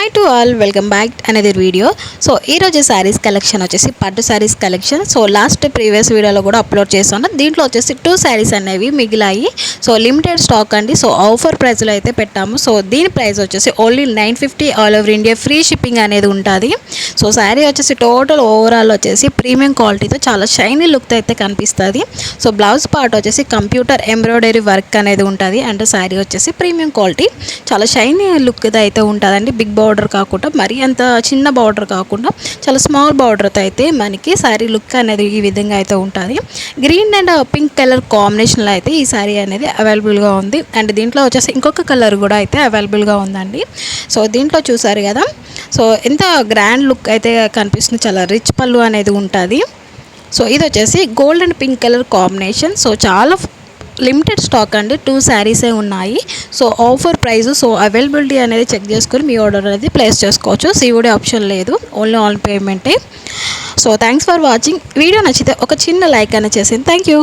Hi to all, welcome back another video. So ఈరోజు saris collection వచ్చేసి పట్టు saris collection. So last previous వీడియోలో కూడా అప్లోడ్ చేస్తాను. దీంట్లో వచ్చేసి 2 శారీస్ అనేవి మిగిలాయి. సో లిమిటెడ్ స్టాక్ అండి. సో ఆఫర్ ప్రైస్లో అయితే పెట్టాము. సో దీని ప్రైస్ వచ్చేసి only 950 all over India free shipping అనేది ఉంటుంది. సో శారీ వచ్చేసి టోటల్ ఓవరాల్ వచ్చేసి ప్రీమియం క్వాలిటీతో చాలా షైనీ లుక్తో అయితే కనిపిస్తుంది. సో బ్లౌజ్ పార్ట్ వచ్చేసి కంప్యూటర్ ఎంబ్రాయిడరీ వర్క్ అనేది ఉంటుంది. అండ్ శారీ వచ్చేసి ప్రీమియం క్వాలిటీ చాలా షైనీ లుక్తో అయితే ఉంటుందండి. బిగ్ బార్డర్ కాకుండా మరీ అంత చిన్న బార్డర్ కాకుండా చాలా స్మాల్ బార్డర్తో అయితే మనకి శారీ లుక్ అనేది ఈ విధంగా అయితే ఉంటుంది. గ్రీన్ అండ్ పింక్ కలర్ కాంబినేషన్లో అయితే ఈ శారీ అనేది అవైలబుల్గా ఉంది. అండ్ దీంట్లో వచ్చేసి ఇంకొక కలర్ కూడా అయితే అవైలబుల్గా ఉందండి. సో దీంట్లో చూసారు కదా, సో ఎంత గ్రాండ్ లుక్ అయితే కనిపిస్తుంది. చాలా రిచ్ పళ్ళు అనేది ఉంటుంది. సో ఇది వచ్చేసి gold and pink colour combination. So చాలా లిమిటెడ్ స్టాక్ అండి. 2 శారీసే ఉన్నాయి. So offer price, so availability అనేది చెక్ చేసుకొని మీ ఆర్డర్ అనేది ప్లేస్ చేసుకోవచ్చు. సిఓడి ఆప్షన్ లేదు, ఓన్లీ ఆన్ పేమెంటే. So thanks for watching. Video నచ్చితే ఒక చిన్న లైక్ అనేది చేసింది. Thank you.